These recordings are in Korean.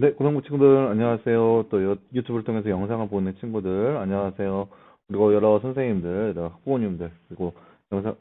네, 고등부 친구들 안녕하세요. 또 유튜브를 통해서 영상을 보는 친구들 안녕하세요. 그리고 여러 선생님들, 여러 학부모님들, 그리고 영상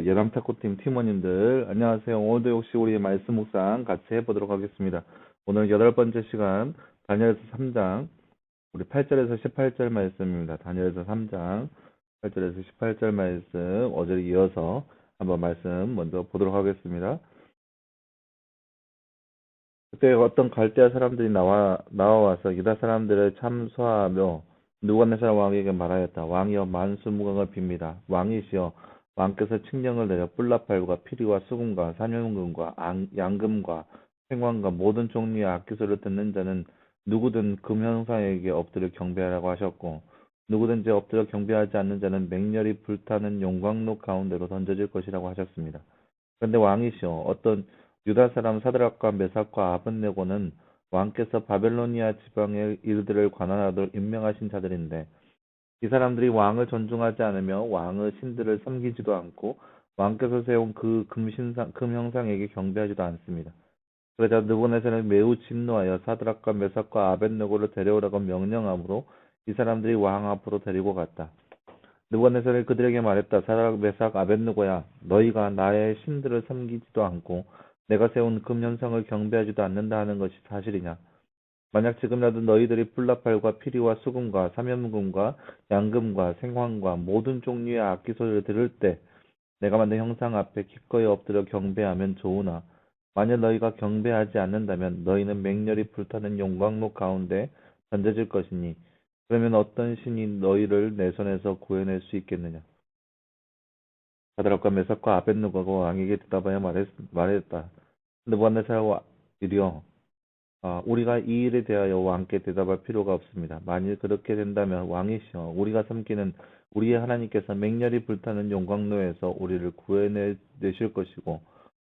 예람 탁구팀 팀원님들 안녕하세요. 오늘도 역시 우리 말씀 묵상 같이 해보도록 하겠습니다. 오늘 8번째 시간 다니엘서 3장 우리 8절에서 18절 말씀입니다. 다니엘서 3장 8절에서 18절 말씀 어제를 이어서 한번 말씀 먼저 보도록 하겠습니다. 그때 어떤 갈대아 사람들이 나와와서 유다 사람들을 참소하며 느부갓네살 왕에게 말하였다. 왕이여 만수무강을 빕니다. 왕이시여 왕께서 칙령을 내려 뿔나팔과 피리와 수금과 사면금과 양금과 생관과 모든 종류의 악기소를 듣는 자는 누구든 금형상에게 엎드려 경배하라고 하셨고 누구든지 엎드려 경배하지 않는 자는 맹렬히 불타는 용광로 가운데로 던져질 것이라고 하셨습니다. 그런데 왕이시여 어떤 유다 사람 사드락과 메삭과 아벳네고는 왕께서 바벨로니아 지방의 일들을 관할하도록 임명하신 자들인데 이 사람들이 왕을 존중하지 않으며 왕의 신들을 섬기지도 않고 왕께서 세운 그 금형상에게 경배하지도 않습니다. 그러자 느부갓네살은 매우 진노하여 사드락과 메삭과 아벳네고를 데려오라고 명령하므로 이 사람들이 왕 앞으로 데리고 갔다. 느부갓네살이 그들에게 말했다. 사드락, 메삭, 아벳느고야, 너희가 나의 신들을 섬기지도 않고 내가 세운 금현상을 경배하지도 않는다 하는 것이 사실이냐? 만약 지금이라도 너희들이 뿔나팔과 피리와 수금과 사면금과 양금과 생황과 모든 종류의 악기 소리를 들을 때 내가 만든 형상 앞에 기꺼이 엎드려 경배하면 좋으나 만약 너희가 경배하지 않는다면 너희는 맹렬히 불타는 용광로 가운데 던져질 것이니 그러면 어떤 신이 너희를 내 손에서 구해낼 수 있겠느냐? 사드락과 메삭과 아벳느고가 왕에게 대답하여 말했다. 느부갓네살 이리여 우리가 이 일에 대하여 왕께 대답할 필요가 없습니다. 만일 그렇게 된다면 왕이시여 우리가 섬기는 우리의 하나님께서 맹렬히 불타는 용광로에서 우리를 구해내실 것이고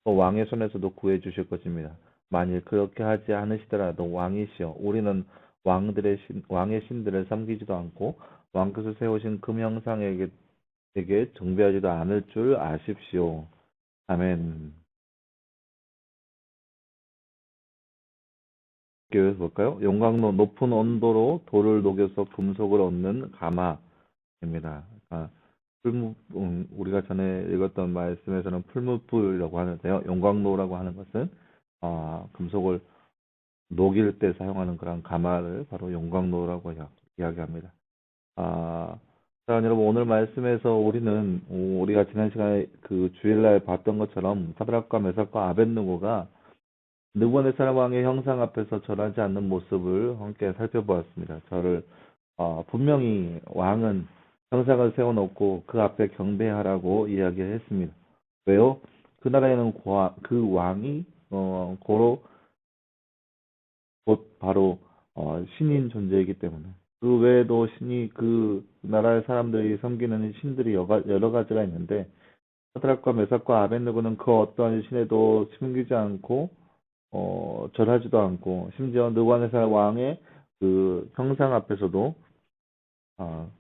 또 왕의 손에서도 구해주실 것입니다. 만일 그렇게 하지 않으시더라도 왕이시여 우리는 왕의 신들을 섬기지도 않고 왕께서 세우신 금형상에게 정배하지도 않을 줄 아십시오. 아멘. 교회에서 볼까요? 용광로 높은 온도로 돌을 녹여서 금속을 얻는 가마입니다. 우리가 전에 읽었던 말씀에서는 풀무불이라고 하는데요. 용광로라고 하는 것은 금속을 녹일 때 사용하는 그런 가마를 바로 용광로라고 이야기합니다. 자, 여러분 오늘 말씀에서 우리가 지난 시간에 그 주일날 봤던 것처럼 사드락과 메삭과 아벳느고가 느부갓네살 왕의 형상 앞에서 절하지 않는 모습을 함께 살펴보았습니다. 분명히 왕은 형상을 세워놓고 그 앞에 경배하라고 이야기했습니다. 왜요? 그 나라에는 그 왕이 고로 곧 바로 신인 존재이기 때문에 그 외에도 그 나라의 사람들이 섬기는 신들이 여러 가지가 있는데 사드락과 메삭과 아벳느고는 그 어떠한 신에도 숨기지 않고 절하지도 않고 심지어 느부갓네살 왕의 그 형상 앞에서도 어,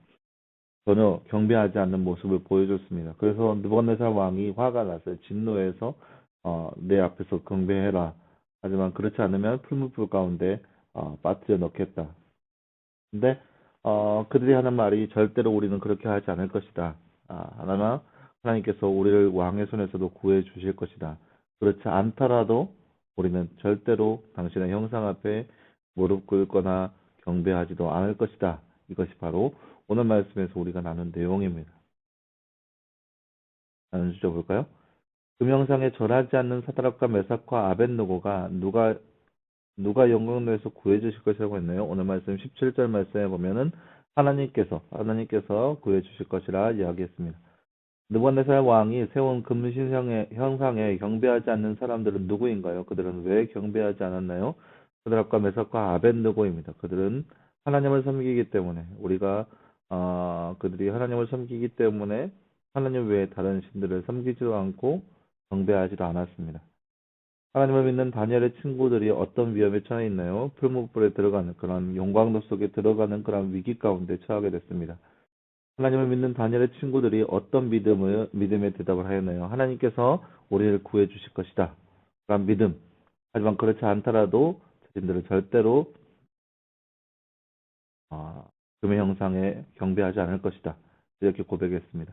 전혀 경배하지 않는 모습을 보여줬습니다. 그래서 느부갓네살 왕이 화가 났어요. 진노해서 내 앞에서 경배해라. 하지만 그렇지 않으면 풀무불 가운데 빠뜨려 넣겠다. 근데 그들이 하는 말이 절대로 우리는 그렇게 하지 않을 것이다. 하나님께서 우리를 왕의 손에서도 구해 주실 것이다. 그렇지 않더라도 우리는 절대로 당신의 형상 앞에 무릎 꿇거나 경배하지도 않을 것이다. 이것이 바로 오늘 말씀에서 우리가 나눈 내용입니다. 나눈 주제 볼까요? 금형상에 절하지 않는 사드락과 메삭과 아벳느고가 누가 영광로에서 구해주실 것이라고 했나요? 오늘 말씀 17절 말씀에 보면은 하나님께서 구해주실 것이라 이야기했습니다. 느부갓네살 왕이 세운 금신상의 형상에 경배하지 않는 사람들은 누구인가요? 그들은 왜 경배하지 않았나요? 사드락과 메삭과 아벳느고입니다. 그들은 하나님을 섬기기 때문에 그들이 하나님을 섬기기 때문에 하나님 외에 다른 신들을 섬기지도 않고 경배하지도 않았습니다. 하나님을 믿는 다니엘의 친구들이 어떤 위험에 처해 있나요? 풀무불에 들어가는 그런 용광로 속에 들어가는 그런 위기 가운데 처하게 됐습니다. 하나님을 믿는 다니엘의 친구들이 어떤 믿음의 대답을 하였나요? 하나님께서 우리를 구해 주실 것이다. 그런 믿음. 하지만 그렇지 않더라도 자신들을 절대로 금의 형상에 경배하지 않을 것이다. 이렇게 고백했습니다.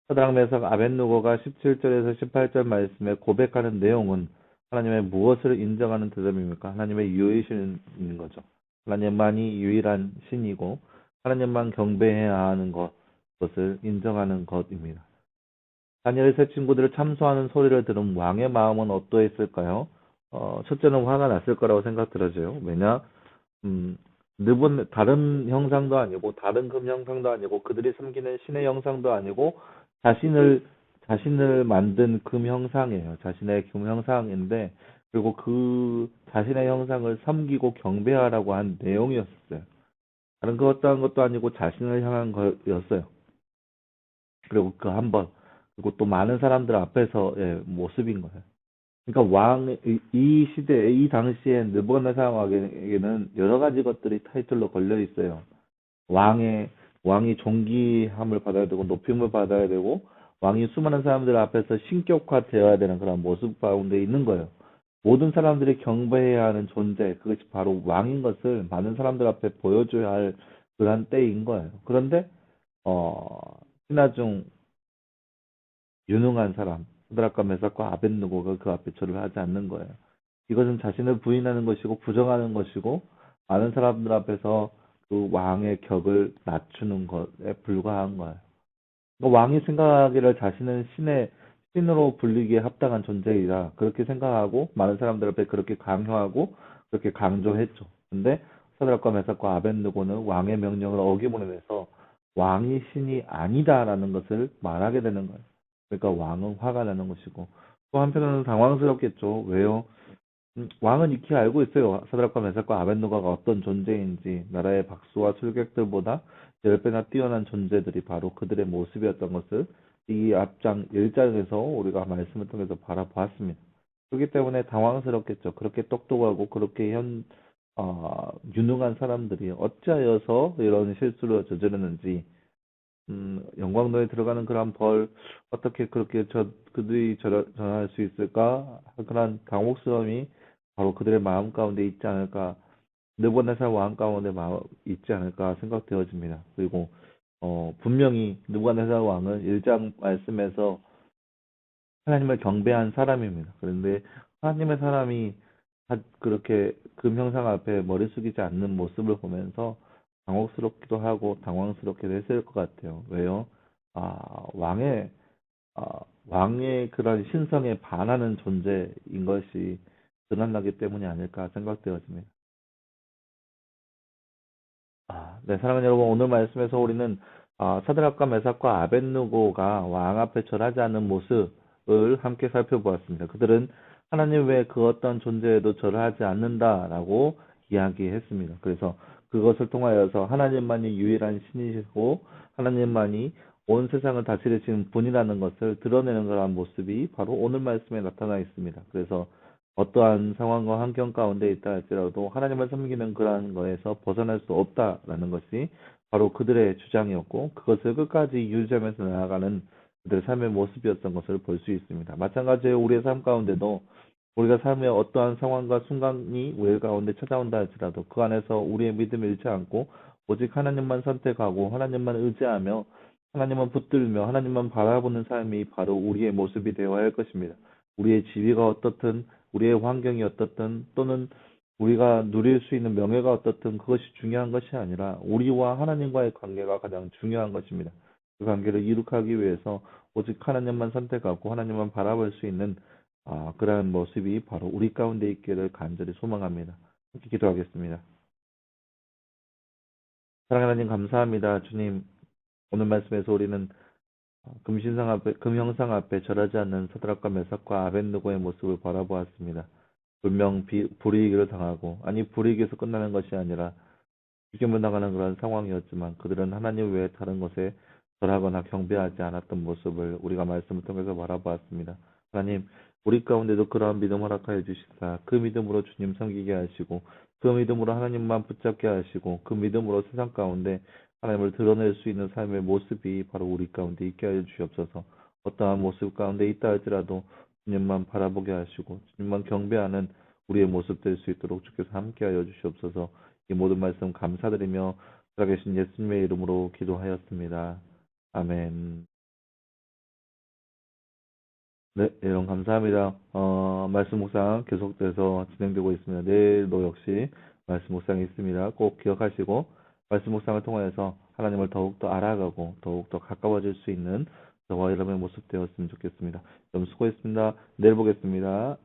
사드락 메삭 아벳누고가 17절에서 18절 말씀에 고백하는 내용은 하나님의 무엇을 인정하는 대답입니까? 하나님의 유일신인 거죠. 하나님만이 유일한 신이고 하나님만 경배해야 하는 것을 인정하는 것입니다. 다니엘의 세 친구들을 참소하는 소리를 들은 왕의 마음은 어떠했을까요? 첫째는 화가 났을 거라고 생각 들어져요. 왜냐? 다른 형상도 아니고 다른 금 형상도 아니고 그들이 섬기는 신의 형상도 아니고 자신을 만든 금 형상이에요. 자신의 금 형상인데 그리고 그 자신의 형상을 섬기고 경배하라고 한 내용이었어요. 다른 것 어떠한 것도 아니고 자신을 향한 거였어요. 그리고 그 한 번, 그리고 또 많은 사람들 앞에서의 모습인 거예요. 그러니까 이 시대에, 이 당시에 느부갓네살 왕에게는 여러 가지 것들이 타이틀로 걸려 있어요. 왕이 존귀함을 받아야 되고, 높임을 받아야 되고, 왕이 수많은 사람들 앞에서 신격화되어야 되는 그런 모습 가운데 있는 거예요. 모든 사람들이 경배해야 하는 존재, 그것이 바로 왕인 것을 많은 사람들 앞에 보여줘야 할 그런 때인 거예요. 그런데, 신하 중 유능한 사람, 사드락과 메삭과 아벳느고가 그 앞에 절을 하지 않는 거예요. 이것은 자신을 부인하는 것이고 부정하는 것이고 많은 사람들 앞에서 그 왕의 격을 낮추는 것에 불과한 거예요. 그러니까 왕이 생각하기를 자신은 신으로 불리기에 합당한 존재이다. 그렇게 생각하고 많은 사람들 앞에 그렇게 강요하고 그렇게 강조했죠. 근데 사드락과 메삭과 아벳느고는 왕의 명령을 어기므로 인해서 왕이 신이 아니다라는 것을 말하게 되는 거예요. 그러니까 왕은 화가 나는 것이고 또 한편으로는 당황스럽겠죠. 왜요? 왕은 익히 알고 있어요. 사드락과 메삭과 아벳노가가 어떤 존재인지 나라의 박수와 술객들보다 10배나 뛰어난 존재들이 바로 그들의 모습이었던 것을 이 앞장 1장에서 우리가 말씀을 통해서 바라보았습니다. 그렇기 때문에 당황스럽겠죠. 그렇게 똑똑하고 그렇게 유능한 사람들이 어찌하여서 이런 실수를 저지르는지 영광로에 들어가는 그런 벌, 어떻게 그렇게 그들이 전할 수 있을까? 그런 당혹스러움이 바로 그들의 마음 가운데 있지 않을까? 느부갓네살 왕 가운데 있지 않을까 생각되어집니다. 그리고, 분명히 느부갓네살 왕은 1장 말씀에서 하나님을 경배한 사람입니다. 그런데 하나님의 사람이 그렇게 금형상 앞에 머리 숙이지 않는 모습을 보면서 당혹스럽기도 하고 당황스럽기도 했을 것 같아요. 왜요? 아, 왕의, 왕의 그런 신성에 반하는 존재인 것이 드러나기 때문이 아닐까 생각되어집니다. 네, 사랑하는 여러분, 오늘 말씀에서 우리는 사드락과 메삭과 아벳느고가 왕 앞에 절하지 않는 모습을 함께 살펴보았습니다. 그들은 하나님 외에 그 어떤 존재에도 절하지 않는다라고 이야기했습니다. 그래서 그것을 통하여서 하나님만이 유일한 신이시고 하나님만이 온 세상을 다스리시는 분이라는 것을 드러내는 그러한 모습이 바로 오늘 말씀에 나타나 있습니다. 그래서 어떠한 상황과 환경 가운데 있다 할지라도 하나님을 섬기는 그러한 거에서 벗어날 수 없다라는 것이 바로 그들의 주장이었고 그것을 끝까지 유지하면서 나아가는 그들의 삶의 모습이었던 것을 볼 수 있습니다. 마찬가지로 우리의 삶 가운데도 우리가 삶의 어떠한 상황과 순간이 우리 가운데 찾아온다 할지라도 그 안에서 우리의 믿음을 잃지 않고 오직 하나님만 선택하고 하나님만 의지하며 하나님만 붙들며 하나님만 바라보는 삶이 바로 우리의 모습이 되어야 할 것입니다. 우리의 지위가 어떻든 우리의 환경이 어떻든 또는 우리가 누릴 수 있는 명예가 어떻든 그것이 중요한 것이 아니라 우리와 하나님과의 관계가 가장 중요한 것입니다. 그 관계를 이룩하기 위해서 오직 하나님만 선택하고 하나님만 바라볼 수 있는 그러한 모습이 바로 우리 가운데 있기를 간절히 소망합니다. 함께 기도하겠습니다. 사랑하는 하나님 감사합니다. 주님, 오늘 말씀에서 우리는 금형상 앞에 절하지 않는 사드락과 메삭과 아벳느고의 모습을 바라보았습니다. 분명 불이익을 당하고, 아니 불이익에서 끝나는 것이 아니라 죽임을 당하는 그런 상황이었지만 그들은 하나님 외에 다른 것에 절하거나 경배하지 않았던 모습을 우리가 말씀을 통해서 바라보았습니다. 하나님, 우리 가운데도 그러한 믿음 허락하여 주시사 그 믿음으로 주님 섬기게 하시고 그 믿음으로 하나님만 붙잡게 하시고 그 믿음으로 세상 가운데 하나님을 드러낼 수 있는 삶의 모습이 바로 우리 가운데 있게 하여 주시옵소서. 어떠한 모습 가운데 있다 할지라도 주님만 바라보게 하시고 주님만 경배하는 우리의 모습 될 수 있도록 주께서 함께하여 주시옵소서. 이 모든 말씀 감사드리며 살아계신 예수님의 이름으로 기도하였습니다. 아멘. 네, 여러분 감사합니다. 말씀 묵상 계속돼서 진행되고 있습니다. 내일도 역시 말씀 묵상이 있습니다. 꼭 기억하시고 말씀 묵상을 통하여서 하나님을 더욱더 알아가고 더욱더 가까워질 수 있는 저와 여러분의 모습 되었으면 좋겠습니다. 여러분 수고했습니다. 내일 보겠습니다.